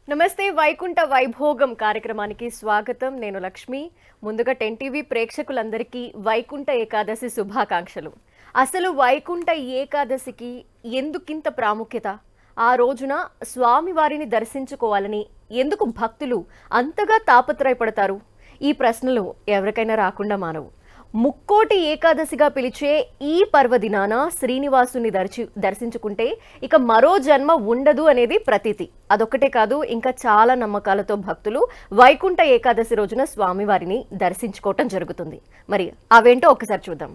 నమస్తే వైకుంఠ వైభోగం కార్యక్రమానికి స్వాగతం. నేను లక్ష్మి. ముందుగా 10 టీవీ ప్రేక్షకులందరికీ వైకుంఠ ఏకాదశి శుభాకాంక్షలు. అసలు వైకుంఠ ఏకాదశికి ఎందుకింత ప్రాముఖ్యత? ఆ రోజున స్వామివారిని దర్శించుకోవాలని ఎందుకు భక్తులు అంతగా తాపత్రయపడతారు? ఈ ప్రశ్నలు ఎవరికైనా రాకుండా మానవు. ముక్కోటి ఏకాదశిగా పిలిచే ఈ పర్వదినాన శ్రీనివాసుని దర్శించుకుంటే ఇక మరో జన్మ ఉండదు అనేది ప్రతీతి. అదొక్కటే కాదు, ఇంకా చాలా నమ్మకాలతో భక్తులు వైకుంఠ ఏకాదశి రోజున స్వామివారిని దర్శించుకోవటం జరుగుతుంది. మరి అవేంటో ఒకసారి చూద్దాం.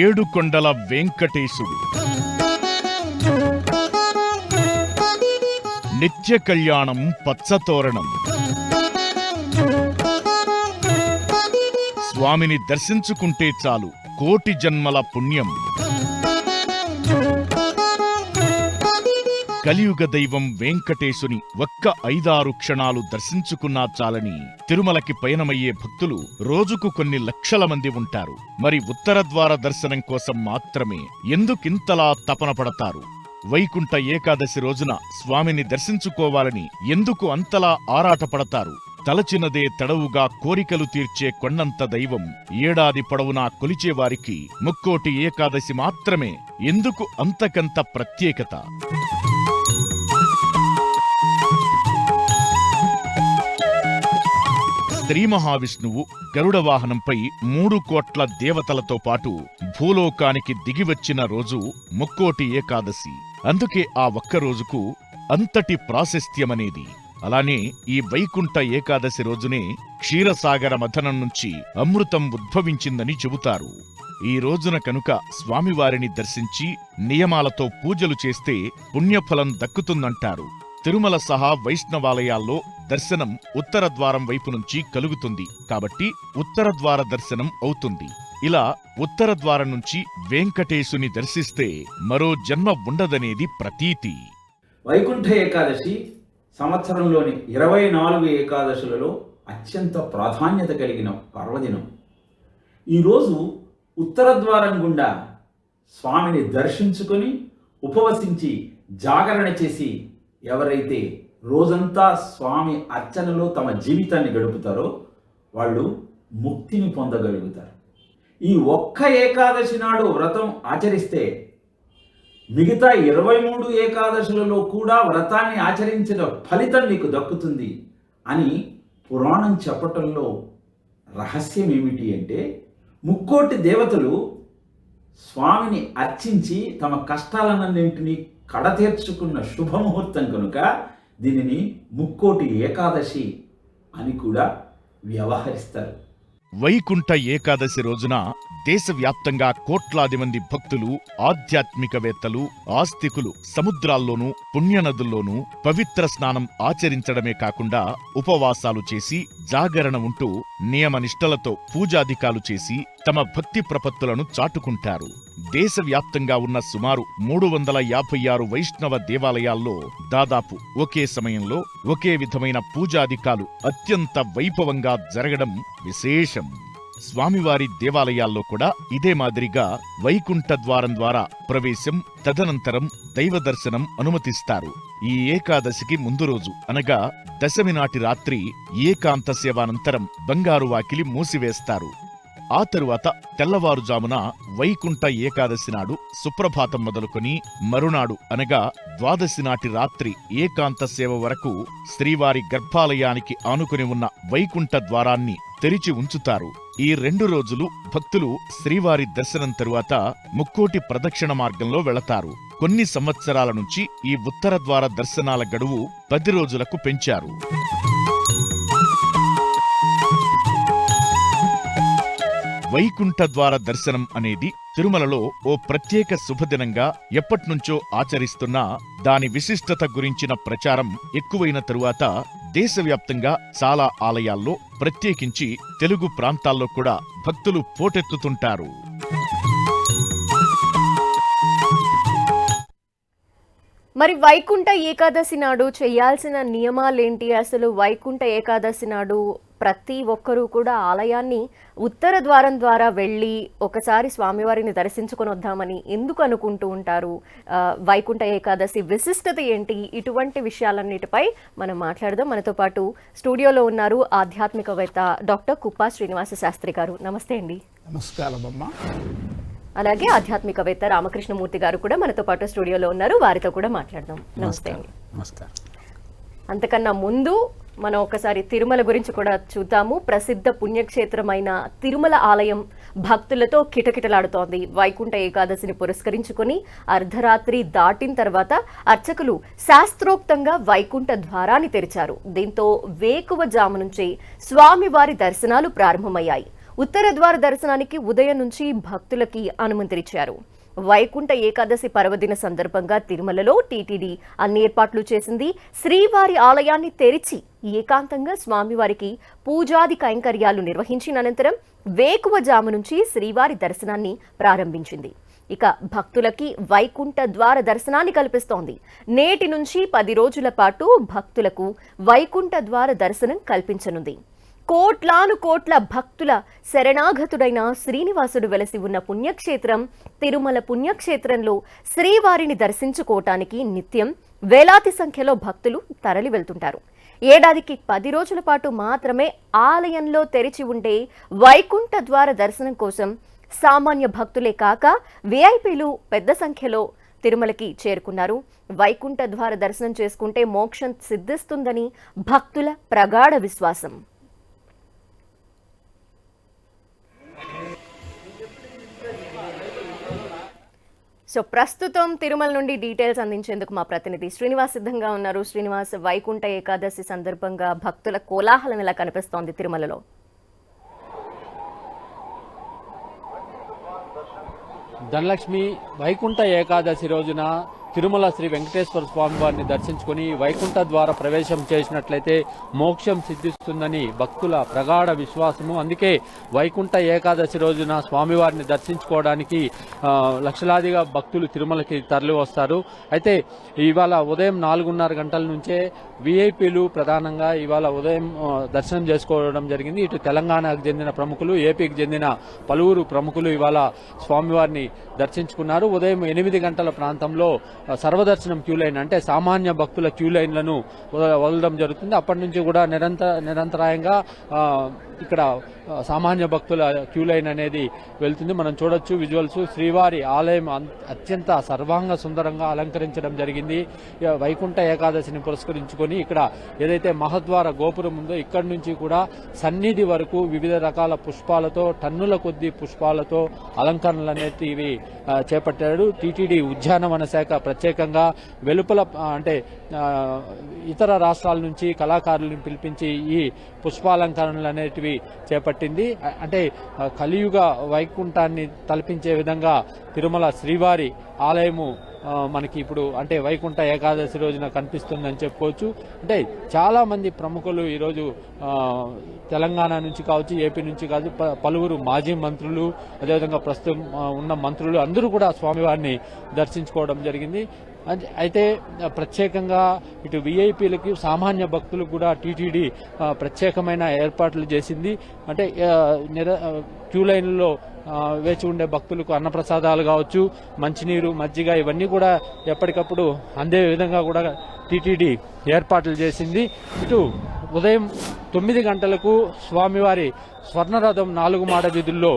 ఏడుకొండల వెంకటేశుడు నిత్య కళ్యాణం పచ్చతోరణం. స్వామిని దర్శించుకుంటే చాలు కోటి జన్మల పుణ్యం. కలియుగ దైవం వెంకటేశుని ఒక్క 5-6 క్షణాలు దర్శించుకున్నా చాలని తిరుమలకి పయనమయ్యే భక్తులు రోజుకు కొన్ని లక్షల మంది ఉంటారు. మరి ఉత్తర ద్వార దర్శనం కోసం మాత్రమే ఎందుకింతలా తపన పడతారు? వైకుంఠ ఏకాదశి రోజున స్వామిని దర్శించుకోవాలని ఎందుకు అంతలా ఆరాటపడతారు? తలచినదే తడవుగా కోరికలు తీర్చే కొండంత దైవం ఏడాది పొడవునా కొలిచేవారికి ముక్కోటి ఏకాదశి మాత్రమే ఎందుకు అంతకంత ప్రత్యేకత? శ్రీ మహావిష్ణువు గరుడ వాహనంపై 3 కోట్ల దేవతలతో పాటు భూలోకానికి దిగివచ్చిన రోజు ముక్కోటి ఏకాదశి. అందుకే ఆ ఒక్క రోజుకు అంతటి ప్రాశస్త్యమనేది. అలానే ఈ వైకుంఠ ఏకాదశి రోజునే క్షీరసాగర మథనం నుంచి అమృతం ఉద్భవించిందని చెబుతారు. ఈ రోజున కనుక స్వామివారిని దర్శించి నియమాలతో పూజలు చేస్తే పుణ్యఫలం దక్కుతుందంటారు. తిరుమల సహా వైష్ణవాలయాల్లో దర్శనం ఉత్తర ద్వారం వైపు నుంచి కలుగుతుంది కాబట్టి ఉత్తర ద్వార దర్శనం అవుతుంది. ఇలా ఉత్తర ద్వారం నుంచి వెంకటేశుని దర్శిస్తే మరో జన్మ ఉండదనేది ప్రతీతి. వైకుంఠ ఏకాదశి సంవత్సరంలోని 24 ఏకాదశులలో అత్యంత ప్రాధాన్యత కలిగిన పర్వదినం. ఈరోజు ఉత్తర ద్వారం గుండా స్వామిని దర్శించుకొని ఉపవసించి జాగరణ చేసి ఎవరైతే రోజంతా స్వామి అర్చనలో తమ జీవితాన్ని గడుపుతారో వాళ్ళు ముక్తిని పొందగలుగుతారు. ఈ ఒక్క ఏకాదశి నాడు వ్రతం ఆచరిస్తే మిగతా 23 ఏకాదశులలో కూడా వ్రతాన్ని ఆచరించిన ఫలితం నీకు దక్కుతుంది అని పురాణం చెప్పటంలో రహస్యం ఏమిటి అంటే, ముక్కోటి దేవతలు స్వామిని అర్చించి తమ కష్టాలన్నింటినీ కడతీర్చుకున్న శుభముహూర్తం కనుక దీనిని ముక్కోటి ఏకాదశి అని కూడా వ్యవహరిస్తారు. వైకుంఠ ఏకాదశి రోజున దేశవ్యాప్తంగా కోట్లాది మంది భక్తులు, ఆధ్యాత్మికవేత్తలు, ఆస్తికులు సముద్రాల్లోనూ పుణ్యనదుల్లోనూ పవిత్ర స్నానం ఆచరించడమే కాకుండా ఉపవాసాలు చేసి జాగరణ ఉంటూ నియమనిష్టలతో పూజాధికాలు చేసి తమ భక్తి ప్రపత్తులను చాటుకుంటారు. దేశవ్యాప్తంగా ఉన్న సుమారు 356 వైష్ణవ దేవాలయాల్లో దాదాపు ఒకే సమయంలో ఒకే విధమైన పూజాధికాలు అత్యంత వైభవంగా జరగడం విశేషం. స్వామివారి దేవాలయాల్లో కూడా ఇదే మాదిరిగా వైకుంఠ ద్వారం ద్వారా ప్రవేశం, తదనంతరం దైవ దర్శనం అనుమతిస్తారు. ఈ ఏకాదశికి ముందు రోజు అనగా దశమి నాటి రాత్రి ఏకాంత సేవానంతరం బంగారు వాకిలి మూసివేస్తారు. ఆ తరువాత తెల్లవారుజామున వైకుంఠ ఏకాదశి నాడు సుప్రభాతం మొదలుకొని మరునాడు అనగా ద్వాదశి నాటి రాత్రి ఏకాంత సేవ వరకు శ్రీవారి గర్భాలయానికి ఆనుకుని ఉన్న వైకుంఠ ద్వారాన్ని తెరిచి ఉంచుతారు. ఈ 2 రోజులు భక్తులు శ్రీవారి దర్శనం తరువాత ముక్కోటి ప్రదక్షిణ మార్గంలో వెళతారు. కొన్ని సంవత్సరాల నుంచి ఈ ఉత్తర ద్వార దర్శనాల గడువు 10 రోజులకు పెంచారు. వైకుంఠ ద్వార దర్శనం అనేది తిరుమలలో ఓ ప్రత్యేక శుభదినంగా ఎప్పట్నుంచో ఆచరిస్తున్నా దాని విశిష్టత గురించిన ప్రచారం ఎక్కువైన తరువాత దేశవ్యాప్తంగా చాలా ఆలయాల్లో, ప్రత్యేకించి తెలుగు ప్రాంతాల్లో కూడా భక్తులు పోటెత్తుతుంటారు. మరి వైకుంఠ ఏకాదశి నాడు చేయాల్సిన నియమాలేంటి? అసలు వైకుంఠ ఏకాదశి నాడు ప్రతి ఒక్కరూ కూడా ఆలయాన్ని ఉత్తర ద్వారం ద్వారా వెళ్ళి ఒకసారి స్వామివారిని దర్శించుకొని వద్దామని ఎందుకు అనుకుంటూ ఉంటారు? వైకుంఠ ఏకాదశి విశిష్టత ఏంటి? ఇటువంటి విషయాలన్నిటిపై మనం మాట్లాడదాం. మనతో పాటు స్టూడియోలో ఉన్నారు ఆధ్యాత్మికవేత్త డాక్టర్ కుప్పా శ్రీనివాస శాస్త్రి గారు. నమస్తే అండి. నమస్కారం అమ్మా. అలాగే ఆధ్యాత్మికవేత్త రామకృష్ణమూర్తి గారు కూడా మనతో పాటు స్టూడియోలో ఉన్నారు. వారితో కూడా మాట్లాడదాం. నమస్తే అండి. నమస్కారం. అంతకన్నా ముందు మనం ఒకసారి తిరుమల గురించి కూడా చూద్దాము. ప్రసిద్ధ పుణ్యక్షేత్రమైన తిరుమల ఆలయం భక్తులతో కిటకిటలాడుతోంది. వైకుంఠ ఏకాదశిని పురస్కరించుకొని అర్ధరాత్రి దాటిన తర్వాత అర్చకులు శాస్త్రోక్తంగా వైకుంఠ ద్వారాన్ని తెరిచారు. దీంతో వేకువ జాము నుంచే స్వామివారి దర్శనాలు ప్రారంభమయ్యాయి. ఉత్తర ద్వార దర్శనానికి ఉదయం నుంచి భక్తులకి అనుమతినిచ్చారు. వైకుంఠ ఏకాదశి పర్వదిన సందర్భంగా తిరుమలలో టీటీడీ అన్ని ఏర్పాట్లు చేసింది. శ్రీవారి ఆలయాన్ని తెరిచి ఏకాంతంగా స్వామివారికి పూజాది కైంకర్యాలు నిర్వహించిన అనంతరం వేకువ జాము నుంచి శ్రీవారి దర్శనాన్ని ప్రారంభించింది. ఇక భక్తులకి వైకుంఠ ద్వార దర్శనాన్ని కల్పిస్తోంది. నేటి నుంచి 10 రోజుల పాటు భక్తులకు వైకుంఠ ద్వార దర్శనం కల్పించనుంది. కోట్లాను కోట్ల భక్తుల శరణాగతుడైన శ్రీనివాసుడు వెలసి ఉన్న పుణ్యక్షేత్రం తిరుమల పుణ్యక్షేత్రంలో శ్రీవారిని దర్శించుకోవటానికి నిత్యం వేలాది సంఖ్యలో భక్తులు తరలి వెళ్తుంటారు. ఏడాదికి 10 రోజుల పాటు మాత్రమే ఆలయంలో తెరిచి ఉండే వైకుంఠ ద్వార దర్శనం కోసం సామాన్య భక్తులే కాక విఐపీలు పెద్ద సంఖ్యలో తిరుమలకి చేరుకున్నారు. వైకుంఠ ద్వార దర్శనం చేసుకుంటే మోక్షం సిద్ధిస్తుందని భక్తుల ప్రగాఢ విశ్వాసం. సో ప్రస్తుతం తిరుమల నుండి డీటెయిల్స్ అందించేందుకు మా ప్రతినిధి శ్రీనివాస్ సిద్ధంగా ఉన్నారు. శ్రీనివాస్, వైకుంఠ ఏకాదశి సందర్భంగా భక్తుల కోలాహలం ఎలా కనిపిస్తోంది తిరుమలలో? ధనలక్ష్మి, వైకుంఠ ఏకాదశి రోజున తిరుమల శ్రీ వెంకటేశ్వర స్వామి వారిని దర్శించుకుని వైకుంఠ ద్వార ప్రవేశం చేసినట్లయితే మోక్షం సిద్ధిస్తుందని భక్తుల ప్రగాఢ విశ్వాసము. అందుకే వైకుంఠ ఏకాదశి రోజున స్వామివారిని దర్శించుకోవడానికి లక్షలాదిగా భక్తులు తిరుమలకి తరలి వస్తారు. అయితే ఇవాళ ఉదయం 4:30 గంటల నుంచే విఐపీలు ప్రధానంగా ఇవాళ ఉదయం దర్శనం చేసుకోవడం జరిగింది. ఇటు తెలంగాణకు చెందిన ప్రముఖులు, ఏపీకి చెందిన పలువురు ప్రముఖులు ఇవాళ స్వామివారిని దర్శించుకున్నారు. ఉదయం 8 గంటల ప్రాంతంలో సర్వదర్శనం క్యూ లైన్, అంటే సామాన్య భక్తుల క్యూ లైన్లను వదలడం జరుగుతుంది. అప్పటి నుంచి కూడా నిరంతరాయంగా ఇక్కడ సామాన్య భక్తుల క్యూ లైన్ అనేది వెళ్తుంది. మనం చూడొచ్చు విజువల్స్. శ్రీవారి ఆలయం అత్యంత సర్వాంగ సుందరంగా అలంకరించడం జరిగింది. వైకుంఠ ఏకాదశిని పురస్కరించుకొని ఇక్కడ ఏదైతే మహద్వార గోపురం ఉందో ఇక్కడి నుంచి కూడా సన్నిధి వరకు వివిధ రకాల పుష్పాలతో, టన్నుల కొద్ది పుష్పాలతో అలంకరణలు అనేవి చేపట్టాడు. టీటీడీ ఉద్యానవన శాఖ ప్రత్యేకంగా వెలుపల అంటే ఇతర రాష్ట్రాల నుంచి కళాకారులను పిలిపించి ఈ పుష్పాలంకరణలు అనేటివి చేపట్టింది. అంటే కలియుగ వైకుంఠాన్ని తలపించే విధంగా తిరుమల శ్రీవారి ఆలయము మనకి ఇప్పుడు అంటే వైకుంఠ ఏకాదశి రోజున కనిపిస్తుందని చెప్పుకోవచ్చు. అంటే చాలా మంది ప్రముఖులు ఈరోజు తెలంగాణ నుంచి కావచ్చు, ఏపీ నుంచి కావచ్చు, పలువురు మాజీ మంత్రులు, అదేవిధంగా ప్రస్తుతం ఉన్న మంత్రులు అందరూ కూడా స్వామివారిని దర్శించుకోవడం జరిగింది. అయితే ప్రత్యేకంగా ఇటు విఐపీలకి, సామాన్య భక్తులకు కూడా టీటీడీ ప్రత్యేకమైన ఏర్పాట్లు చేసింది. అంటే క్యూ లైన్లో వేచి ఉండే భక్తులకు అన్నప్రసాదాలు కావచ్చు, మంచినీరు, మజ్జిగ ఇవన్నీ కూడా ఎప్పటికప్పుడు అందే విధంగా కూడా టీటీడీ ఏర్పాట్లు చేసింది. ఇటు ఉదయం 9 గంటలకు స్వామివారి స్వర్ణరథం 4 మాడ వీధుల్లో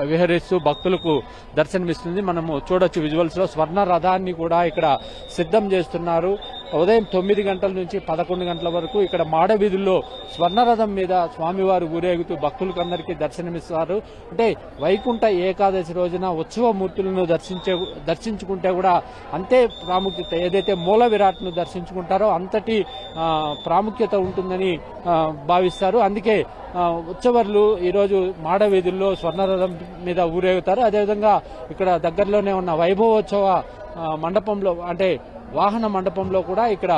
విహరిస్తూ భక్తులకు దర్శనమిస్తుంది. మనము చూడొచ్చు విజువల్స్ లో. స్వర్ణ రథాన్ని కూడా ఇక్కడ సిద్ధం చేస్తున్నారు. ఉదయం 9 గంటల నుంచి 11 గంటల వరకు ఇక్కడ మాడ వీధుల్లో స్వర్ణరథం మీద స్వామివారు ఊరేగుతూ భక్తులకందరికీ దర్శనమిస్తారు. అంటే వైకుంఠ ఏకాదశి రోజున ఉత్సవ మూర్తులను దర్శించుకుంటే కూడా అంతే ప్రాముఖ్యత, ఏదైతే మూల విరాట్ను దర్శించుకుంటారో అంతటి ప్రాముఖ్యత ఉంటుందని భావిస్తారు. అందుకే ఉత్సవర్లు ఈరోజు మాడ వీధుల్లో స్వర్ణరథం మీద ఊరేగుతారు. అదేవిధంగా ఇక్కడ దగ్గరలోనే ఉన్న వైభవోత్సవ మండపంలో, అంటే వాహన మండపంలో కూడా ఇక్కడ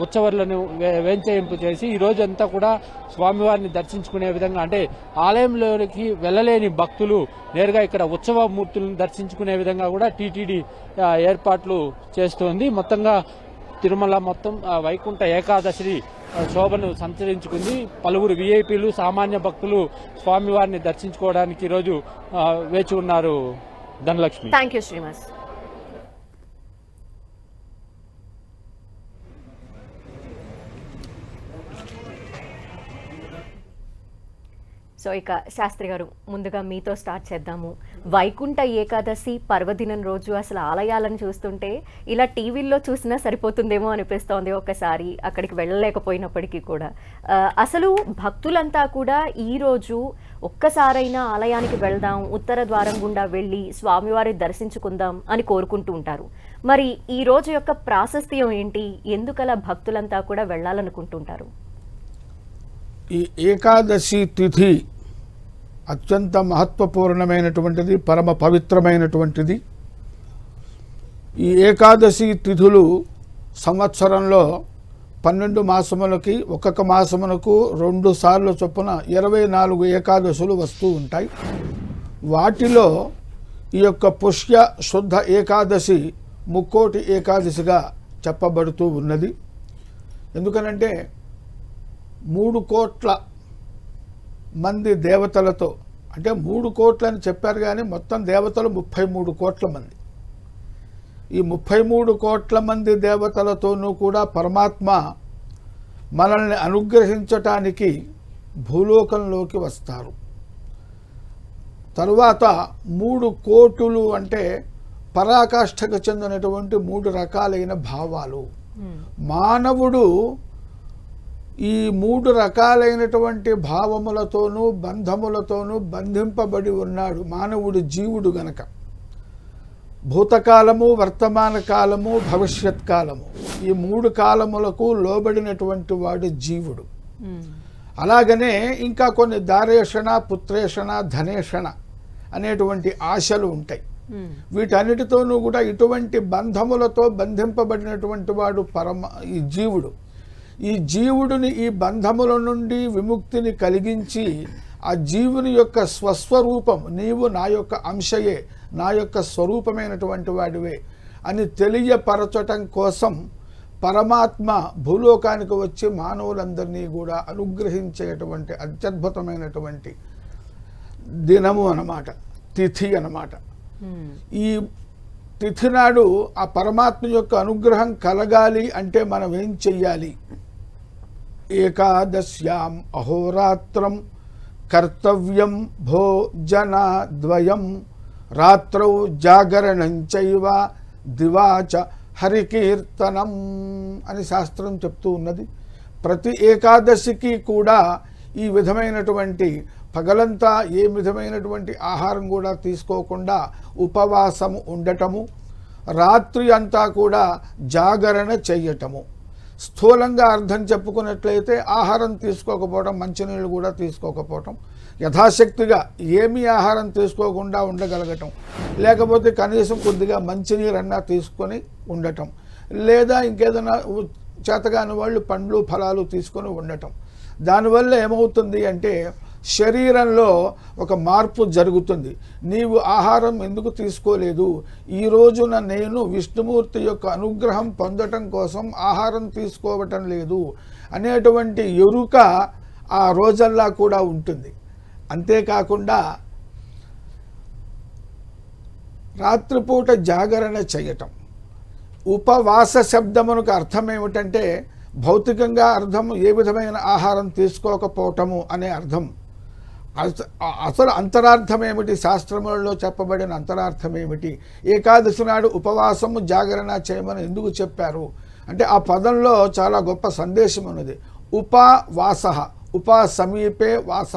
ఉత్సవర్లను వేంచేయింపు చేసి ఈ రోజంతా కూడా స్వామివారిని దర్శించుకునే విధంగా, అంటే ఆలయంలోకి వెళ్ళలేని భక్తులు నేరుగా ఇక్కడ ఉత్సవ మూర్తులను దర్శించుకునే విధంగా కూడా టీటీడీ ఏర్పాట్లు చేస్తోంది. మొత్తంగా తిరుమల మొత్తం వైకుంఠ ఏకాదశి శోభను సంతరించుకుంది. పలువురు విఐపీలు, సామాన్య భక్తులు స్వామివారిని దర్శించుకోవడానికి ఈరోజు వేచి ఉన్నారు. Dhanalakshmi. Thank you Srinivas. So ఇక శాస్త్రి గారు, ముందుగా మీతో స్టార్ట్ చేద్దాము. వైకుంఠ ఏకాదశి పర్వదినం రోజు అసలు ఆలయాలను చూస్తుంటే ఇలా టీవీల్లో చూసినా సరిపోతుందేమో అనిపిస్తోంది. ఒక్కసారి అక్కడికి వెళ్ళలేకపోయినప్పటికీ కూడా అసలు భక్తులంతా కూడా ఈరోజు ఒక్కసారైనా ఆలయానికి వెళ్దాం, ఉత్తర ద్వారం గుండా వెళ్ళి స్వామివారి దర్శించుకుందాం అని కోరుకుంటూ ఉంటారు. మరి ఈ రోజు యొక్క ప్రాశస్త్యం ఏంటి? ఎందుకలా భక్తులంతా కూడా వెళ్ళాలనుకుంటుంటారు? ఈ ఏకాదశి తిథి అత్యంత మహత్వపూర్ణమైనటువంటిది, పరమ పవిత్రమైనటువంటిది. ఈ ఏకాదశి తిథులు సంవత్సరంలో 12 మాసములకి ఒక్కొక్క మాసమునకు 2 సార్లు చొప్పున 24 ఏకాదశులు వస్తూ ఉంటాయి. వాటిలో ఈ యొక్క పుష్య శుద్ధ ఏకాదశి ముక్కోటి ఏకాదశిగా చెప్పబడుతూ ఉన్నది. ఎందుకనంటే 3 కోట్ల మంది దేవతలతో, అంటే 3 కోట్లని చెప్పారు కానీ మొత్తం దేవతలు 33 కోట్ల మంది. ఈ 33 కోట్ల మంది దేవతలతోనూ కూడా పరమాత్మ మనల్ని అనుగ్రహించటానికి భూలోకంలోకి వస్తారు. తరువాత 3 కోటులు అంటే పరాకాష్ఠకు చెందినటువంటి 3 రకాలైన భావాలు. మానవుడు ఈ 3 రకాలైనటువంటి భావములతోనూ బంధములతోనూ బంధింపబడి ఉన్నాడు మానవుడు, జీవుడు గనక. భూతకాలము, వర్తమాన కాలము, భవిష్యత్ కాలము, ఈ 3 కాలములకు లోబడినటువంటి వాడు జీవుడు. అలాగనే ఇంకా కొన్ని దారేషణ, పుత్రేషణ, ధనేషణ అనేటువంటి ఆశలు ఉంటాయి. వీటన్నిటితోనూ కూడా ఇటువంటి బంధములతో బంధింపబడినటువంటి వాడు ఈ జీవుడు. ఈ జీవుడిని ఈ బంధముల నుండి విముక్తిని కలిగించి ఆ జీవుని యొక్క స్వస్వరూపం, నీవు నా యొక్క అంశయే, నా యొక్క స్వరూపమైనటువంటి వాడివే అని తెలియపరచటం కోసం పరమాత్మ భూలోకానికి వచ్చి మానవులందరినీ కూడా అనుగ్రహించేటువంటి అత్యద్భుతమైనటువంటి దినము అన్నమాట, తిథి అన్నమాట. ఈ తిథి నాడు ఆ పరమాత్మ యొక్క అనుగ్రహం కలగాలి అంటే మనం ఏం చెయ్యాలి? ఏకాదశ్యాం అహోరాత్రం కర్తవ్యం భోజనద్వయం రాత్రౌ జాగరణం చైవ దివాచ హరికీర్తనం అని శాస్త్రం చెప్తూ ఉన్నది. ప్రతి ఏకాదశికి కూడా ఈ విధమైనటువంటి పగలంతా ఏ విధమైనటువంటి ఆహారం కూడా తీసుకోకుండా ఉపవాసము ఉండటము, రాత్రి అంతా కూడా జాగరణ చెయ్యటము. స్థూలంగా అర్థం చెప్పుకున్నట్లయితే ఆహారం తీసుకోకపోవడం, మంచినీళ్ళు కూడా తీసుకోకపోవటం, యథాశక్తిగా ఏమీ ఆహారం తీసుకోకుండా ఉండగలగటం, లేకపోతే కనీసం కొద్దిగా మంచినీరన్నా తీసుకొని ఉండటం, లేదా ఇంకేదైనా చేతగాని వాళ్ళు పండ్లు ఫలాలు తీసుకొని ఉండటం. దానివల్ల ఏమవుతుంది అంటే శరీరంలో ఒక మార్పు జరుగుతుంది. నీవు ఆహారం ఎందుకు తీసుకోలేదు, ఈ రోజున నేను విష్ణుమూర్తి యొక్క అనుగ్రహం పొందటం కోసం ఆహారం తీసుకోవటం లేదు అనేటువంటి ఎరుక ఆ రోజల్లా కూడా ఉంటుంది. అంతేకాకుండా రాత్రిపూట జాగరణ చేయటం. ఉపవాస శబ్దమునకు అర్థం ఏమిటంటే భౌతికంగా అర్థం ఏ విధమైన ఆహారం తీసుకోకపోవటము అనే అర్థం. అసలు అంతరార్థం ఏమిటి? శాస్త్రములలో చెప్పబడిన అంతరార్థం ఏమిటి? ఏకాదశి నాడు ఉపవాసము జాగరణ చేయమని ఎందుకు చెప్పారు అంటే ఆ పదంలో చాలా గొప్ప సందేశం ఉన్నది. ఉపవాస, ఉపా సమీపే వాస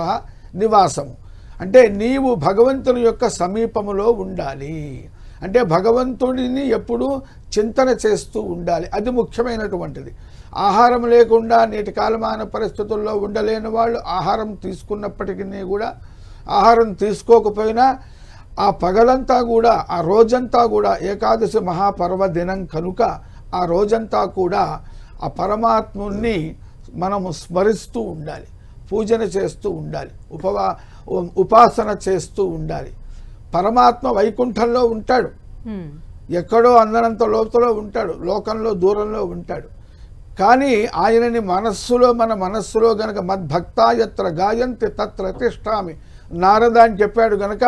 నివాసము అంటే నీవు భగవంతుని యొక్క సమీపములో ఉండాలి, అంటే భగవంతుడిని ఎప్పుడూ చింతన చేస్తూ ఉండాలి. అది ముఖ్యమైనటువంటిది. ఆహారం లేకుండా నేటి కాలమాన పరిస్థితుల్లో ఉండలేని వాళ్ళు ఆహారం తీసుకున్నప్పటికీ కూడా, ఆహారం తీసుకోకపోయినా ఆ పగలంతా కూడా, ఆ రోజంతా కూడా ఏకాదశి మహాపర్వదినం కనుక ఆ రోజంతా కూడా ఆ పరమాత్ముని మనము స్మరిస్తూ ఉండాలి, పూజన చేస్తూ ఉండాలి, ఉపాసన చేస్తూ ఉండాలి. పరమాత్మ వైకుంఠంలో ఉంటాడు. ఎక్కడో అందనంత లోతులో ఉంటాడు, లోకంలో దూరంలో ఉంటాడు. కానీ ఆయనని మన మనస్సులో గనక మద్భక్తా యత్ర గాయంతి తత్ర తిష్టామి నారద అని చెప్పాడు గనక,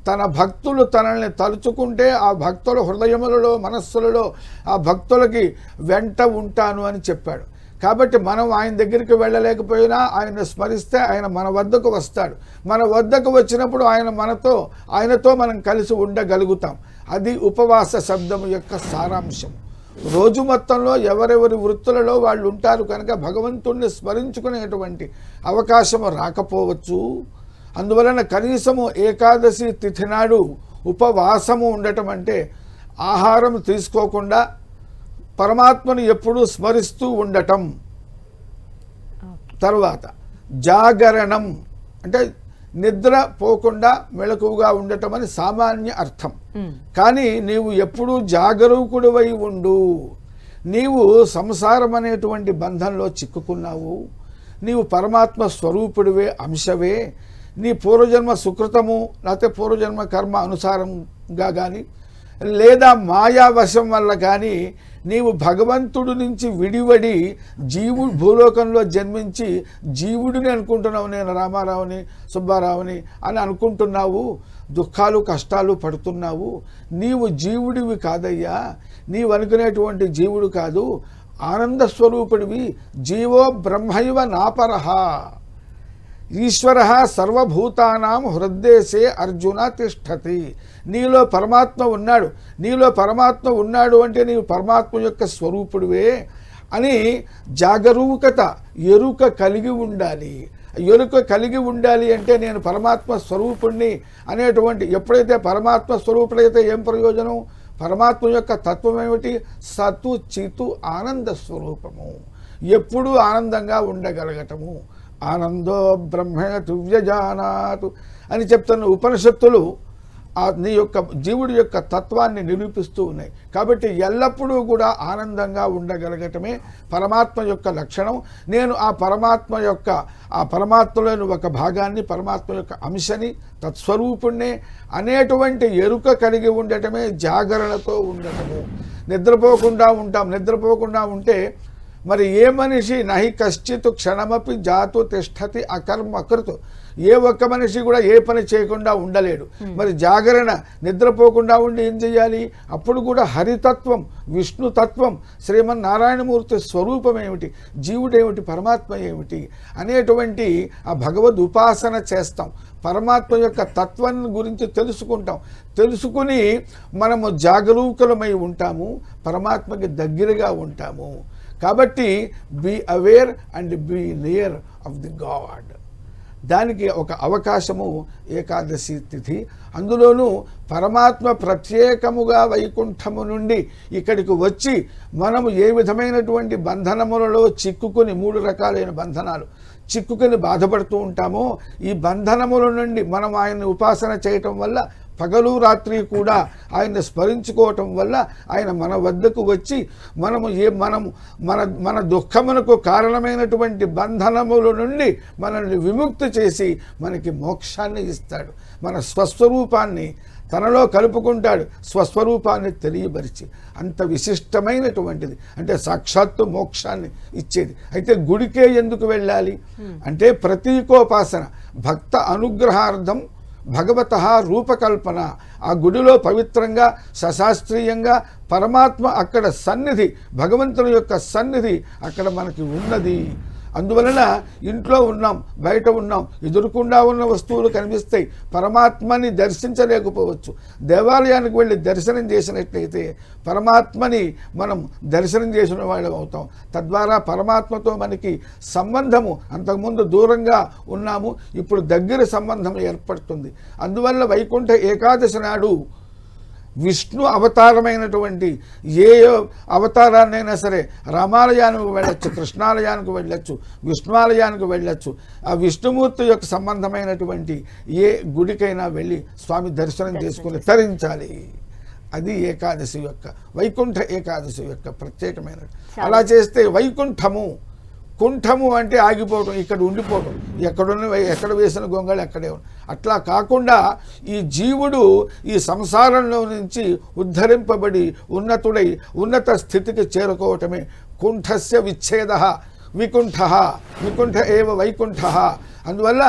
తన భక్తులు తనల్ని తలుచుకుంటే ఆ భక్తుల హృదయములలో మనస్సులలో ఆ భక్తులకి వెంట ఉంటాను అని చెప్పాడు. కాబట్టి మనం ఆయన దగ్గరికి వెళ్ళలేకపోయినా ఆయన స్మరిస్తే ఆయన మన వద్దకు వస్తాడు. మన వద్దకు వచ్చినప్పుడు ఆయనతో మనం కలిసి ఉండగలుగుతాం. అది ఉపవాస శబ్దము యొక్క సారాంశం. రోజు మొత్తంలో ఎవరెవరి వృత్తులలో వాళ్ళు ఉంటారు కనుక భగవంతుణ్ణి స్మరించుకునేటువంటి అవకాశము రాకపోవచ్చు. అందువలన కనీసము ఏకాదశి తిథి నాడు ఉపవాసము ఉండటం అంటే ఆహారం తీసుకోకుండా పరమాత్మను ఎప్పుడూ స్మరిస్తూ ఉండటం. తర్వాత జాగరణం అంటే నిద్ర పోకుండా మెలకువగా ఉండటం అని సామాన్య అర్థం. కానీ నీవు ఎప్పుడూ జాగరూకుడివై ఉండు. నీవు సంసారం అనేటువంటి బంధంలో చిక్కుకున్నావు. నీవు పరమాత్మ స్వరూపుడివే, అంశవే. నీ పూర్వజన్మ సుకృతము లేకపోతే పూర్వజన్మ కర్మ అనుసారంగా కానీ లేదా మాయావశం వల్ల కానీ నీవు భగవంతుడి నుంచి విడివడి భూలోకంలో జన్మించి జీవుడిని అనుకుంటున్నావు. నేను రామారావుని సుబ్బారావుని అని అనుకుంటున్నావు. దుఃఖాలు కష్టాలు పడుతున్నావు. నీవు జీవుడివి కాదయ్యా. నీవు అనుకునేటువంటి జీవుడు కాదు, ఆనంద స్వరూపుడివి. జీవో బ్రహ్మైవ నాపరః ఈశ్వర సర్వభూతానాం హృద్దేశే అర్జున తిష్టతి. నీలో పరమాత్మ ఉన్నాడు. నీలో పరమాత్మ ఉన్నాడు అంటే నీవు పరమాత్మ యొక్క స్వరూపుడివే అని జాగరూకత, ఎరుక కలిగి ఉండాలి. ఎరుక కలిగి ఉండాలి అంటే నేను పరమాత్మ స్వరూపుణ్ణి అనేటువంటి ఎప్పుడైతే పరమాత్మ స్వరూపుడైతే ఏం ప్రయోజనం? పరమాత్మ యొక్క తత్వం ఏమిటి? సతు చితు ఆనంద స్వరూపము. ఎప్పుడూ ఆనందంగా ఉండగలగటము. ఆనందో బ్రహ్మేతు వ్యజానాతు అని చెప్తున్న ఉపనిషత్తులు నీ యొక్క జీవుడి యొక్క తత్వాన్ని నిరూపిస్తూ ఉన్నాయి. కాబట్టి ఎల్లప్పుడూ కూడా ఆనందంగా ఉండగలగటమే పరమాత్మ యొక్క లక్షణం. నేను ఆ పరమాత్మలోని ఒక భాగాన్ని, పరమాత్మ యొక్క అంశని, తత్స్వరూపుణ్ణే అనేటువంటి ఎరుక కలిగి ఉండటమే జాగరణతో ఉండటము. నిద్రపోకుండా ఉంటే మరి ఏ మనిషి నహి కశ్చిత్ క్షణమపి జాతు తిష్టతి అకర్మకృతు. ఏ ఒక్క మనిషి కూడా ఏ పని చేయకుండా ఉండలేడు. మరి జాగరణ, నిద్రపోకుండా ఉండి ఏం చేయాలి? అప్పుడు కూడా హరితత్వం, విష్ణుతత్వం, శ్రీమన్నారాయణమూర్తి స్వరూపం ఏమిటి, జీవుడేమిటి, పరమాత్మ ఏమిటి అనేటువంటి ఆ భగవద్ ఉపాసన చేస్తాం. పరమాత్మ యొక్క తత్వాన్ని గురించి తెలుసుకుంటాం. తెలుసుకుని మనము జాగరూకులమై ఉంటాము, పరమాత్మకి దగ్గరగా ఉంటాము. కాబట్టి be aware and be near of the God. దానికి ఒక అవకాశము ఏకాదశి తిథి. అందులోనూ పరమాత్మ ప్రత్యేకముగా వైకుంఠము నుండి ఇక్కడికి వచ్చి మనము ఏ విధమైనటువంటి బంధనములలో చిక్కుకుని, 3 రకాలైన బంధనాలు చిక్కుకుని బాధపడుతూ ఉంటామో, ఈ బంధనముల నుండి మనం ఆయన్ని ఉపాసన చేయటం వల్ల, పగలు రాత్రి కూడా ఆయన్ని స్మరించుకోవటం వల్ల ఆయన మన వద్దకు వచ్చి మన దుఃఖమునకు కారణమైనటువంటి బంధనముల నుండి మనల్ని విముక్తి చేసి మనకి మోక్షాన్ని ఇస్తాడు. మన స్వస్వరూపాన్ని తనలో కలుపుకుంటాడు, స్వస్వరూపాన్ని తెలియబరిచి. అంత విశిష్టమైనటువంటిది, అంటే సాక్షాత్తు మోక్షాన్ని ఇచ్చేది. అయితే గుడికే ఎందుకు వెళ్ళాలి అంటే ప్రతీకోపాసన, భక్త అనుగ్రహార్థం భగవత రూపకల్పన. ఆ గుడిలో పవిత్రంగా సశాస్త్రీయంగా పరమాత్మ అక్కడ సన్నిధి, భగవంతుని యొక్క సన్నిధి అక్కడ మనకి ఉన్నది. అందువలన ఇంట్లో ఉన్నాం, బయట ఉన్నాం, ఎదురుకుండా ఉన్న వస్తువులు కనిపిస్తాయి, పరమాత్మని దర్శించలేకపోవచ్చు. దేవాలయానికి వెళ్ళి దర్శనం చేసినట్లయితే పరమాత్మని మనం దర్శనం చేసిన వాళ్ళం అవుతాం. తద్వారా పరమాత్మతో మనకి సంబంధము, అంతకుముందు దూరంగా ఉన్నాము, ఇప్పుడు దగ్గర సంబంధం ఏర్పడుతుంది. అందువల్ల వైకుంఠ ఏకాదశి నాడు విష్ణు అవతారమైనటువంటి ఏ అవతారాన్నైనా సరే రామాలయానికి వెళ్ళొచ్చు, కృష్ణాలయానికి వెళ్ళొచ్చు, విష్ణువాలయానికి వెళ్ళొచ్చు. ఆ విష్ణుమూర్తి యొక్క సంబంధమైనటువంటి ఏ గుడికైనా వెళ్ళి స్వామి దర్శనం చేసుకుని తరించాలి. అది వైకుంఠ ఏకాదశి యొక్క ప్రత్యేకమైన. అలా చేస్తే వైకుంఠము కుంఠము అంటే ఆగిపోవటం, ఇక్కడ ఉండిపోవటం, ఎక్కడ వేసిన గొంగళి అక్కడే ఉంది. అట్లా కాకుండా ఈ జీవుడు ఈ సంసారంలో నుంచి ఉద్ధరింపబడి ఉన్నతుడై ఉన్నత స్థితికి చేరుకోవటమే కుంఠస్య విచ్ఛేద వికుంఠ వికుంఠ ఏవ వైకుంఠ. అందువల్ల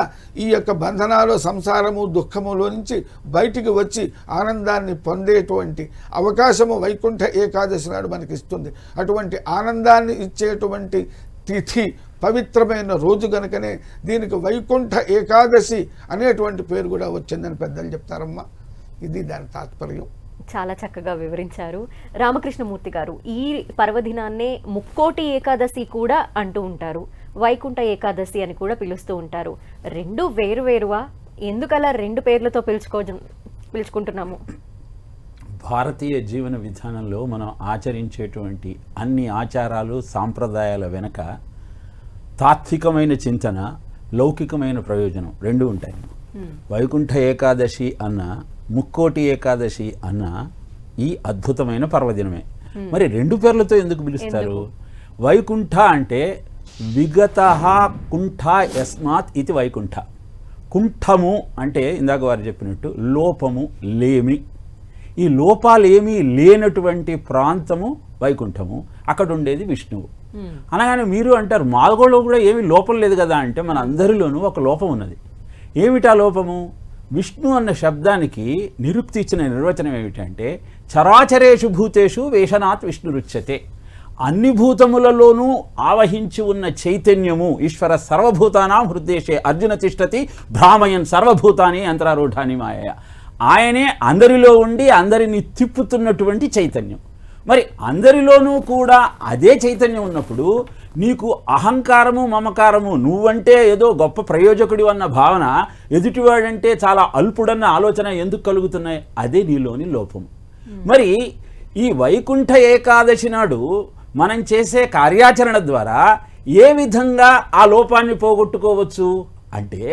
ఈ యొక్క బంధనాలు సంసారము దుఃఖములో నుంచి బయటికి వచ్చి ఆనందాన్ని పొందేటువంటి అవకాశము వైకుంఠ ఏకాదశి నాడు మనకి ఇస్తుంది. అటువంటి ఆనందాన్ని ఇచ్చేటువంటి తిథి పవిత్రమైన రోజు కనుకనే దీనికి వైకుంఠ ఏకాదశి అనేటువంటి పేరు కూడా వచ్చిందని పెద్దలు చెప్తారమ్మా. ఇది దాని తాత్పర్యం. చాలా చక్కగా వివరించారు రామకృష్ణమూర్తి గారు. ఈ పర్వదినాన్నే ముక్కోటి ఏకాదశి కూడా అంటూ ఉంటారు, వైకుంఠ ఏకాదశి అని కూడా పిలుస్తూ ఉంటారు. రెండు వేరువేరువా? ఎందుకలా రెండు పేర్లతో పిలుచుకుంటున్నాము? భారతీయ జీవన విధానంలో మనం ఆచరించేటువంటి అన్ని ఆచారాలు సాంప్రదాయాల వెనక తాత్వికమైన చింతన, లౌకికమైన ప్రయోజనం రెండు ఉంటాయి. వైకుంఠ ఏకాదశి అన్న, ముక్కోటి ఏకాదశి అన్న ఈ అద్భుతమైన పర్వదినమే. మరి రెండు పేర్లతో ఎందుకు పిలుస్తారు? వైకుంఠ అంటే విగత కుంఠ యస్మాత్ ఇది వైకుంఠ. కుంఠము అంటే ఇందాక వారు చెప్పినట్టు లోపము, లేమి. ఈ లోపాలు ఏమీ లేనటువంటి ప్రాంతము వైకుంఠము, అక్కడ ఉండేది విష్ణువు. అనగానే మీరు అంటారు మాలో కూడా ఏమీ లోపం లేదు కదా అంటే, మన అందరిలోనూ ఒక లోపం ఉన్నది. ఏమిటా లోపము? విష్ణు అన్న శబ్దానికి నిరుక్తి ఇచ్చిన నిర్వచనం ఏమిటంటే చరాచరేషు భూతేషు వేషనాత్ విష్ణురుచ్యతే. అన్ని భూతములలోనూ ఆవహించి ఉన్న చైతన్యము ఈశ్వర సర్వభూతానాం హృద్దేశే అర్జున తిష్టతి భ్రామయన్ సర్వభూతాని అంతరారూఢాని మాయ. ఆయనే అందరిలో ఉండి అందరిని తిప్పుతున్నటువంటి చైతన్యం. మరి అందరిలోనూ కూడా అదే చైతన్యం ఉన్నప్పుడు నీకు అహంకారము, మమకారము, నువ్వంటే ఏదో గొప్ప ప్రయోజకుడి అన్న భావన, ఎదుటివాడంటే చాలా అల్పుడన్న ఆలోచన ఎందుకు కలుగుతున్నాయి? అదే నీలోని లోపం. మరి ఈ వైకుంఠ ఏకాదశి నాడు మనం చేసే కార్యాచరణ ద్వారా ఏ విధంగా ఆ లోపాన్ని పోగొట్టుకోవచ్చు అంటే,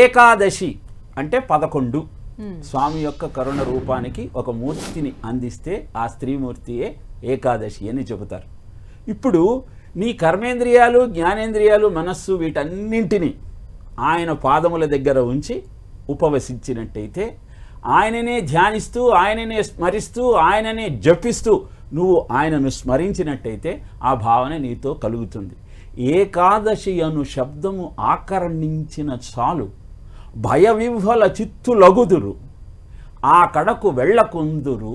ఏకాదశి అంటే 11. స్వామి యొక్క కరుణ రూపానికి ఒక మూర్తిని అందిస్తే ఆ స్త్రీమూర్తియే ఏకాదశి అని చెబుతారు. ఇప్పుడు నీ కర్మేంద్రియాలు, జ్ఞానేంద్రియాలు, మనస్సు వీటన్నింటినీ ఆయన పాదముల దగ్గర ఉంచి ఉపవసించినట్టయితే, ఆయననే ధ్యానిస్తూ, ఆయననే స్మరిస్తూ, ఆయననే జపిస్తూ నువ్వు ఆయనను స్మరించినట్టయితే ఆ భావన నీతో కలుగుతుంది. ఏకాదశి అను శబ్దము ఆకర్ణించిన చాలు భయవిహ్వల చిత్తులగుదురు, ఆ కడకు వెళ్ళకుందురు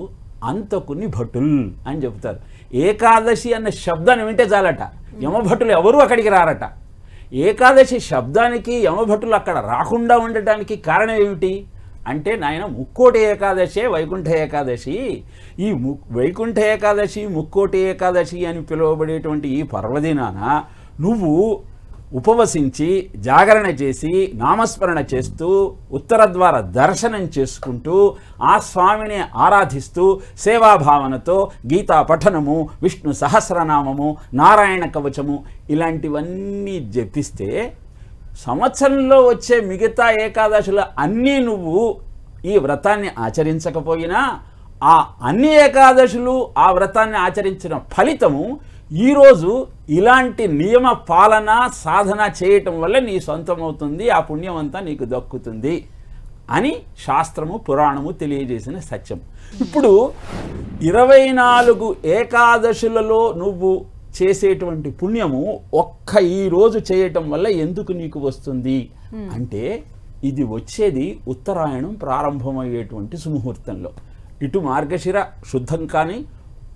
అంతకుని భటుల్ అని చెబుతారు. ఏకాదశి అన్న శబ్దాన్ని వింటే చాలట, యమభటులు ఎవరూ అక్కడికి రారట. ఏకాదశి శబ్దానికి యమభటులు అక్కడ రాకుండా ఉండటానికి కారణం ఏమిటి అంటే, నాయన ముక్కోటి ఏకాదశే వైకుంఠ ఏకాదశి. ఈ వైకుంఠ ఏకాదశి, ముక్కోటి ఏకాదశి అని పిలువబడేటువంటి ఈ పర్వదినాన నువ్వు ఉపవసించి జాగరణ చేసి నామస్మరణ చేస్తూ ఉత్తరద్వార దర్శనం చేసుకుంటూ ఆ స్వామిని ఆరాధిస్తూ సేవాభావనతో గీతా పఠనము, విష్ణు సహస్రనామము, నారాయణ కవచము ఇలాంటివన్నీ జపిస్తే సంవత్సరంలో వచ్చే మిగతా ఏకాదశుల అన్నీ నువ్వు ఈ వ్రతాన్ని ఆచరించకపోయినా ఆ అన్ని ఏకాదశులు ఆ వ్రతాన్ని ఆచరించిన ఫలితము ఈరోజు ఇలాంటి నియమ పాలన సాధన చేయటం వల్ల నీ సొంతమవుతుంది, ఆ పుణ్యం అంతా నీకు దక్కుతుంది అని శాస్త్రము, పురాణము తెలియజేసిన సత్యం. ఇప్పుడు 24 ఏకాదశులలో నువ్వు చేసేటువంటి పుణ్యము ఒక్క ఈ రోజు చేయటం వల్ల ఎందుకు నీకు వస్తుంది అంటే, ఇది వచ్చేది ఉత్తరాయణం ప్రారంభమయ్యేటువంటి సుముహూర్తంలో. ఇటు మార్గశిర శుద్ధం కానీ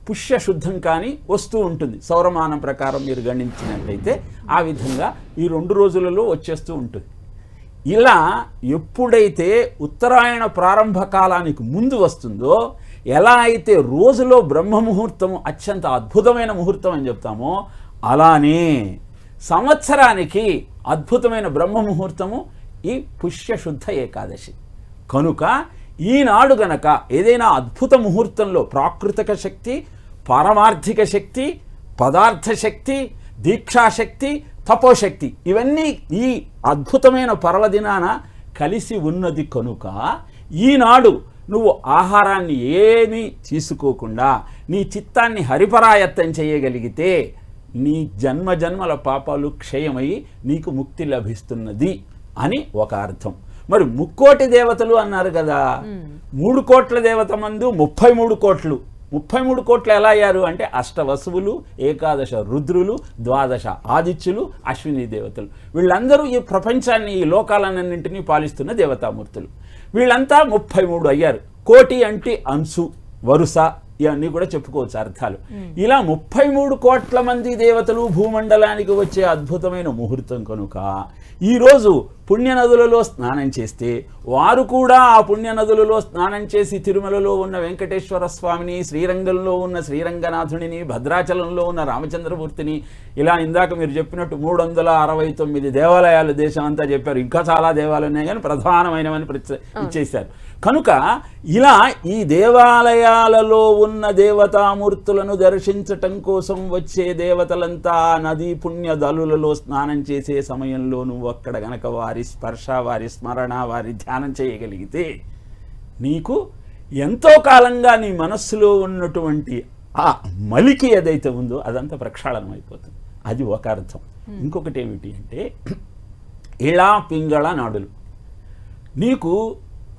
పుష్య శుద్ధం కానీ వస్తూ ఉంటుంది. సౌరమానం ప్రకారం మీరు గణించినట్లయితే ఆ విధంగా ఈ 2 రోజులలో వచ్చేస్తూ ఉంటుంది. ఇలా ఎప్పుడైతే ఉత్తరాయణ ప్రారంభ కాలానికి ముందు వస్తుందో, ఎలా అయితే రోజులో బ్రహ్మ ముహూర్తం అత్యంత అద్భుతమైన ముహూర్తం అని చెప్తామో, అలానే సంవత్సరానికి అద్భుతమైన బ్రహ్మ ముహూర్తము ఈ పుష్యశుద్ధ ఏకాదశి. కనుక ఈనాడు గనక ఏదైనా అద్భుత ముహూర్తంలో ప్రాకృతిక శక్తి, పారమార్థిక శక్తి, పదార్థ శక్తి, దీక్షాశక్తి, తపోశక్తి ఇవన్నీ ఈ అద్భుతమైన పర్వదినాన కలిసి ఉన్నది. కనుక ఈనాడు నువ్వు ఆహారాన్ని ఏమీ తీసుకోకుండా నీ చిత్తాన్ని హరిపరాయత్తం చేయగలిగితే నీ జన్మ జన్మల పాపాలు క్షయమై నీకు ముక్తి లభిస్తున్నది అని ఒక అర్థం. మరి 3,000,000 దేవతలు అన్నారు కదా, 3 కోట్ల దేవత మందు 33 కోట్లు. 33 కోట్లు ఎలా అయ్యారు అంటే అష్టవసువులు, 11 రుద్రులు, 12 ఆదిత్యులు, అశ్విని దేవతలు. వీళ్ళందరూ ఈ ప్రపంచాన్ని, ఈ లోకాలన్నింటినీ పాలిస్తున్న దేవతామూర్తులు. వీళ్ళంతా 33 అయ్యారు. కోటి అంటే అంశు, వరుస, ఇవన్నీ కూడా చెప్పుకోవచ్చు అర్థాలు. ఇలా 33 కోట్ల మంది దేవతలు భూమండలానికి వచ్చే అద్భుతమైన ముహూర్తం కనుక ఈరోజు పుణ్యనదులలో స్నానం చేస్తే వారు కూడా ఆ పుణ్యనదులలో స్నానం చేసి తిరుమలలో ఉన్న వెంకటేశ్వర స్వామిని, శ్రీరంగంలో ఉన్న శ్రీరంగనాథుడిని, భద్రాచలంలో ఉన్న రామచంద్రమూర్తిని, ఇలా ఇందాక మీరు చెప్పినట్టు 369 దేవాలయాలు దేశం అంతా చెప్పారు. ఇంకా చాలా దేవాలయాలు ఉన్నాయి కానీ ప్రధానమైనవని ఇచ్చేశారు. కనుక ఇలా ఈ దేవాలయాలలో ఉన్న దేవతామూర్తులను దర్శించటం కోసం వచ్చే దేవతలంతా నదీ పుణ్య దలులలో స్నానం చేసే సమయంలో నువ్వు అక్కడ గనక వారి స్పర్శ, వారి స్మరణ, వారి ధ్యానం చేయగలిగితే నీకు ఎంతో కాలంగా నీ మనస్సులో ఉన్నటువంటి ఆ మలికి ఏదైతే ఉందో అదంతా ప్రక్షాళనం అయిపోతుంది. అది ఒక అర్థం. ఇంకొకటి ఏమిటి అంటే ఇళ పింగళ నాడులు. నీకు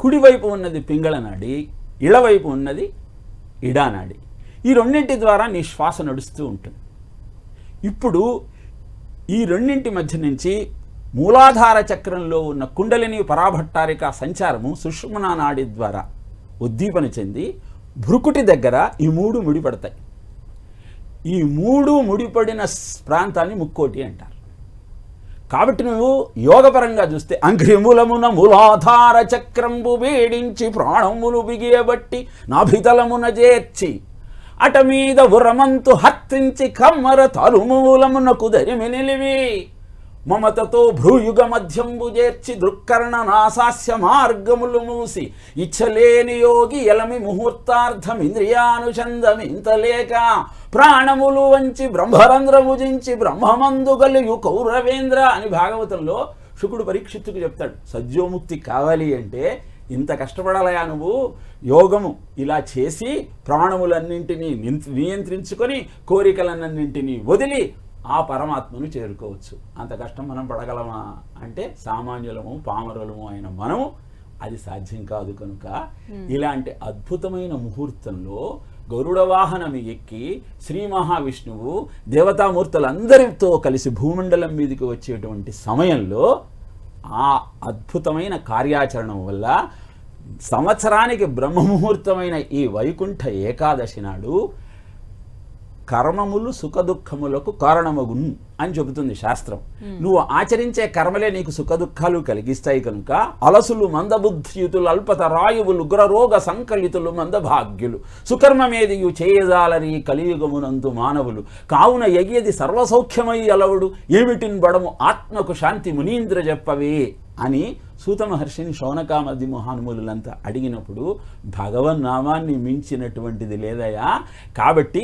కుడివైపు ఉన్నది పింగళ నాడి, ఇళవైపు ఉన్నది ఇడానాడి. ఈ రెండింటి ద్వారా నీ శ్వాస నడుస్తూ ఉంటుంది. ఇప్పుడు ఈ రెండింటి మధ్య నుంచి మూలాధార చక్రంలో ఉన్న కుండలిని పరాభట్టారిక సంచారము సుషుమ్నా నాడి ద్వారా ఉద్దీపన చెంది భృకుటి దగ్గర ఈ 3 ముడిపడతాయి. ఈ 3 ముడిపడిన ప్రాంతాన్ని ముక్కోటి అంటారు. కాబట్టి నువ్వు యోగపరంగా చూస్తే అంఘ్రిములమున మూలాధార చక్రంబు వేడించి ప్రాణములు బిగియబట్టి నాభితలమున చేర్చి అట మీద ఉరమంతు హత్రించి కమ్మర తరుమూలమున కుదరిమి నిలివి మమతతో భ్రూయుగ మధ్యంబు చేర్చి దృక్కర్ణ నాసాస్య మార్గములు మూసి ఇచ్చలేని యోగి ఎలమి ముహూర్తార్థం ఇంద్రియానుచందమింతలేక ప్రాణములు వంచి బ్రహ్మరంధ్రముజించి బ్రహ్మమందు కలియు కౌరవేంద్ర అని భాగవతంలో శుకుడు పరీక్షిత్తుకు చెప్తాడు. సద్యోముక్తి కావాలి అంటే ఇంత కష్టపడాలయా నువ్వు, యోగము ఇలా చేసి ప్రాణములన్నింటినీ నియంత్రించుకొని కోరికలన్నింటినీ వదిలి ఆ పరమాత్మను చేరుకోవచ్చు. అంత కష్టం మనం పడగలమా అంటే సామాన్యులము, పామరులము అయిన మనము అది సాధ్యం కాదు. కనుక ఇలాంటి అద్భుతమైన ముహూర్తంలో గరుడ వాహనం ఎక్కి శ్రీ మహావిష్ణువు దేవతామూర్తులందరితో కలిసి భూమండలం మీదకి వచ్చేటువంటి సమయంలో ఆ అద్భుతమైన కార్యాచరణం వల్ల సంవత్సరానికి బ్రహ్మముహూర్తమైన ఈ వైకుంఠ ఏకాదశి నాడు కర్మములు సుఖదుఖములకు కారణమగును అని చెబుతుంది శాస్త్రం. నువ్వు ఆచరించే కర్మలే నీకు సుఖదుఖాలు కలిగిస్తాయి కనుక అలసులు మందబుద్ధియుతులు అల్పత రాయువులు ఉగ్రరోగ సంకలితులు మందభాగ్యులు సుకర్మమేదియు చేయజాలరి కలియుగమునందు మానవులు కావున ఎగియది సర్వసౌఖ్యమై అలవుడు ఏమిటిన్ బడము ఆత్మకు శాంతి మునీంద్ర చెప్పవే అని సూత మహర్షిని శౌనకామది మహానుములంతా అడిగినప్పుడు భగవన్నామాన్ని మించినటువంటిది లేదయా. కాబట్టి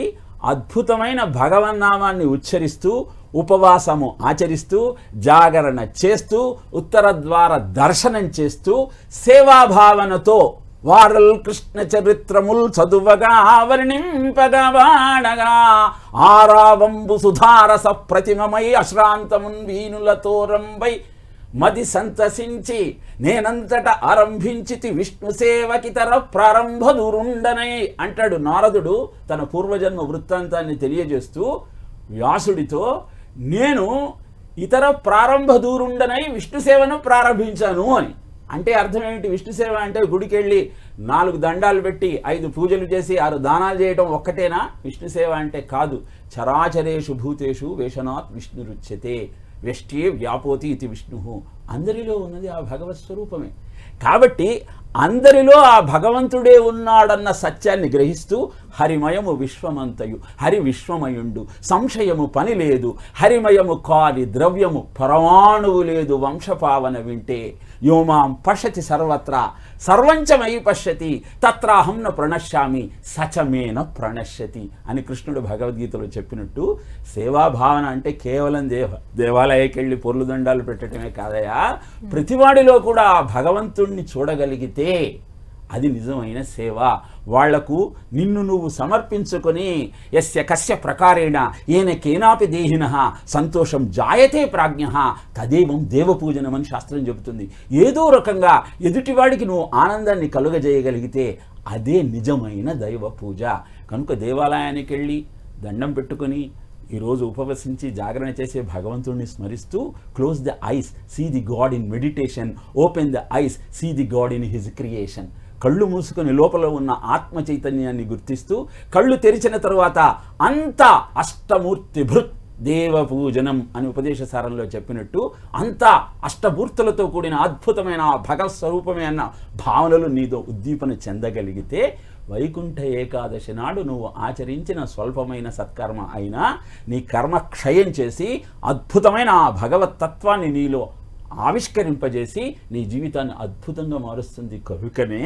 అద్భుతమైన భగవన్నామాన్ని ఉచ్చరిస్తూ ఉపవాసము ఆచరిస్తూ జాగరణ చేస్తూ ఉత్తర ద్వార దర్శనం చేస్తూ సేవాభావనతో వారల్ కృష్ణ చరిత్రముల్ చదువగా వర్ణింపగా వాడగా ఆరావంబు సుధారస ప్రతిమమై అశ్రాంతమున్ వీనులతో రంబై మది సంతసించి నేనంతట ఆరంభించితి విష్ణు సేవకితర ప్రారంభ దురుండనై అంటాడు నారదుడు తన పూర్వజన్మ వృత్తాంతాన్ని తెలియజేస్తూ వ్యాసుడితో. నేను ఇతర ప్రారంభ దూరుండనై విష్ణు సేవను ప్రారంభించాను అని. అంటే అర్థం ఏమిటి? విష్ణు సేవ అంటే గుడికి వెళ్ళి 4 దండాలు పెట్టి 5 పూజలు చేసి 6 దానాలు చేయడం ఒక్కటేనా విష్ణు సేవ అంటే? కాదు. చరాచరేషు భూతేషు వేషనాత్ విష్ణురుచ్యతే వ్యష్టి వ్యాపోతి ఇది విష్ణు. అందరిలో ఉన్నది ఆ భగవత్ స్వరూపమే. కాబట్టి అందరిలో ఆ భగవంతుడే ఉన్నాడన్న సత్యాన్ని గ్రహిస్తూ హరిమయము విశ్వమంతయు హరి విశ్వమయుండు సంశయము పని లేదు హరిమయము కాని ద్రవ్యము పరమాణువు లేదు వంశపావన వింటే యోమాం పశ్యతి సర్వత్రా సర్వంచమై పశ్యతి తత్రాహం న ప్రణశ్యామి సచమేన ప్రణశ్యతి అని కృష్ణుడు భగవద్గీతలో చెప్పినట్టు సేవాభావన అంటే కేవలం దేవాలయకి వెళ్ళి పొర్లు దండాలు పెట్టడమే కాదయా. ప్రతివాడిలో కూడా ఆ భగవంతుణ్ణి చూడగలిగితే అది నిజమైన సేవ. వాళ్లకు నిన్ను నువ్వు సమర్పించుకొని యస్య కస్య ప్రకారేణ ఏన కేనాపి దేహిన సంతోషం జాయతే ప్రాజ్ఞ తదేవం దేవపూజనం అని శాస్త్రం చెబుతుంది. ఏదో రకంగా ఎదుటివాడికి నువ్వు ఆనందాన్ని కలుగజేయగలిగితే అదే నిజమైన దైవ పూజ. కనుక దేవాలయానికి వెళ్ళి దండం పెట్టుకొని ఈరోజు ఉపవసించి జాగరణ చేసే భగవంతుడిని స్మరిస్తూ close the eyes, see the God in meditation, open the eyes, see the God in his creation. కళ్ళు మూసుకొని లోపల ఉన్న ఆత్మ చైతన్యాన్ని గుర్తిస్తూ కళ్ళు తెరిచిన తరువాత అంతా అష్టమూర్తి భృత్ దేవ పూజనం అని ఉపదేశ సారంలో చెప్పినట్టు అంతా అష్టమూర్తులతో కూడిన అద్భుతమైన భగవత్ స్వరూపమే అన్న భావనలు నీతో ఉద్దీపన చెందగలిగితే వైకుంఠ ఏకాదశి నాడు నువ్వు ఆచరించిన స్వల్పమైన సత్కర్మ అయినా నీ కర్మ క్షయం చేసి అద్భుతమైన ఆ భగవత్ తత్వాన్ని నీలో ఆవిష్కరింపజేసి నీ జీవితాన్ని అద్భుతంగా మారుస్తుంది. కనుకనే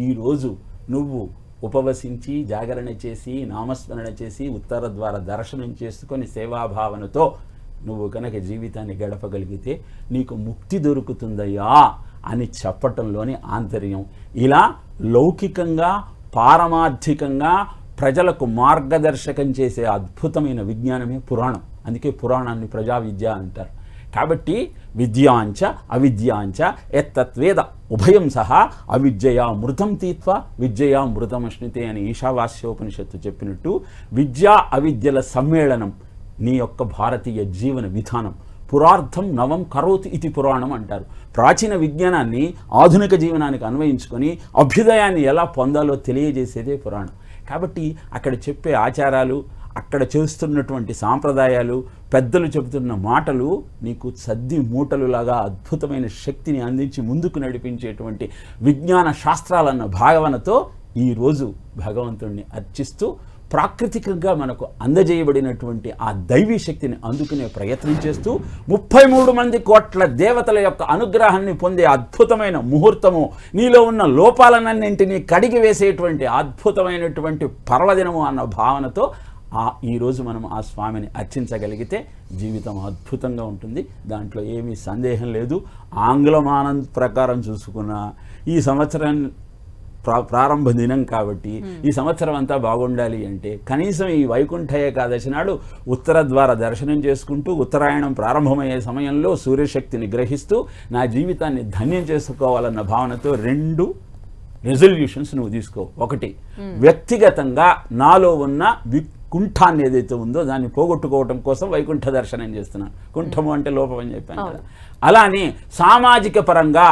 ఈరోజు నువ్వు ఉపవసించి జాగరణ చేసి నామస్మరణ చేసి ఉత్తర ద్వార దర్శనం చేసుకొని సేవాభావనతో నువ్వు కనుక జీవితాన్ని గడపగలిగితే నీకు ముక్తి దొరుకుతుందయ్యా అని చెప్పటంలోని ఆంతర్యం. ఇలా లౌకికంగా పారమార్థికంగా ప్రజలకు మార్గదర్శకం చేసే అద్భుతమైన విజ్ఞానమే పురాణం. అందుకే పురాణాన్ని ప్రజా విద్య అంటారు. కాబట్టి విద్యాంచ అవిద్యాంచ ఎత్తత్వేద ఉభయం సహా అవిద్యయా మృతం తీత్వ విద్యయా మృతమశ్నితే అని ఈశావాస్యోపనిషత్తు చెప్పినట్టు విద్యా అవిద్యల సమ్మేళనం నీ యొక్క భారతీయ జీవన విధానం. పురార్థం నవం కరోతి ఇది పురాణం అంటారు. ప్రాచీన విజ్ఞానాన్ని ఆధునిక జీవనానికి అన్వయించుకొని అభ్యుదయాన్ని ఎలా పొందాలో తెలియజేసేదే పురాణం. కాబట్టి అక్కడ చెప్పే ఆచారాలు, అక్కడ చేస్తున్నటువంటి సాంప్రదాయాలు, పెద్దలు చెబుతున్న మాటలు నీకు సద్ది మూటలులాగా అద్భుతమైన శక్తిని అందించి ముందుకు నడిపించేటువంటి విజ్ఞాన శాస్త్రాలన్న భావనతో ఈరోజు భగవంతుణ్ణి అర్చిస్తూ ప్రాకృతికంగా మనకు అందజేయబడినటువంటి ఆ దైవీ శక్తిని అందుకునే ప్రయత్నం చేస్తూ 33 మంది కోట్ల దేవతల యొక్క అనుగ్రహాన్ని పొందే అద్భుతమైన ముహూర్తము, నీలో ఉన్న లోపాలన్నింటినీ కడిగి వేసేటువంటి అద్భుతమైనటువంటి పర్వదినము అన్న భావనతో ఈరోజు మనం ఆ స్వామిని అర్చించగలిగితే జీవితం అద్భుతంగా ఉంటుంది. దాంట్లో ఏమీ సందేహం లేదు. ఆంగ్లమానం ప్రకారం చూసుకున్న ఈ సంవత్సరం ప్రారంభ దినం కాబట్టి ఈ సంవత్సరం అంతా బాగుండాలి అంటే కనీసం ఈ వైకుంఠ ఏకాదశి నాడు ఉత్తర ద్వార దర్శనం చేసుకుంటూ ఉత్తరాయణం ప్రారంభమయ్యే సమయంలో సూర్యశక్తిని గ్రహిస్తూ నా జీవితాన్ని ధన్యం చేసుకోవాలన్న భావనతో 2 రెజల్యూషన్స్ నువ్వు తీసుకో. 1, వ్యక్తిగతంగా నాలో ఉన్న కుంఠాన్ని ఏదైతే ఉందో దాన్ని పోగొట్టుకోవటం కోసం వైకుంఠ దర్శనం చేస్తున్నాను. కుంఠము అంటే లోపం అని చెప్పాను కదా. అలానే సామాజిక పరంగా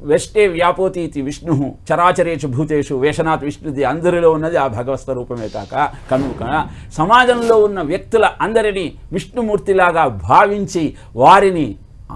వెష్టే వ్యాపోతి ఇది విష్ణు చరాచరేషు భూతేషు వేషనాథ్ విష్ణుది అందరిలో ఉన్నది ఆ భగవత్ స్వరూపమే కనుక సమాజంలో ఉన్న వ్యక్తుల అందరినీ విష్ణుమూర్తిలాగా భావించి వారిని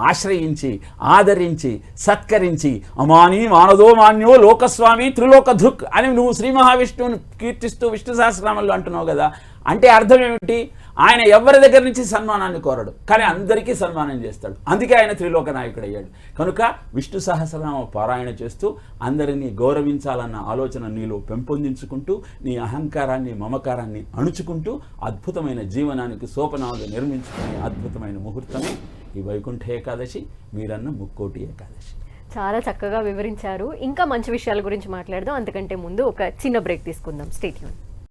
ఆశ్రయించి ఆదరించి సత్కరించి అమాని మానదో మాన్యో లోకస్వామి త్రిలోక ధృక్ అని నువ్వు శ్రీ మహావిష్ణువుని కీర్తిస్తూ విష్ణు సహస్రనామంలో అంటున్నావు కదా. అంటే అర్థం ఏమిటి? ఆయన ఎవరి దగ్గర నుంచి సన్మానాన్ని కోరడు, కానీ అందరికీ సన్మానం చేస్తాడు. అందుకే ఆయన త్రిలోక నాయకుడు అయ్యాడు. కనుక విష్ణు సహస్రనామ పారాయణ చేస్తూ అందరినీ గౌరవించాలన్న ఆలోచన నీలో పెంపొందించుకుంటూ నీ అహంకారాన్ని మమకారాన్ని అణుచుకుంటూ అద్భుతమైన జీవనానికి సోపనాలు నిర్మించుకునే అద్భుతమైన ముహూర్తమే ఈ వైకుంఠ ఏకాదశి, మీరన్న ముక్కోటి ఏకాదశి. చాలా చక్కగా వివరించారు. ఇంకా మంచి విషయాల గురించి మాట్లాడదాం. అంతకంటే ముందు ఒక చిన్న బ్రేక్ తీసుకుందాం. Stay tune.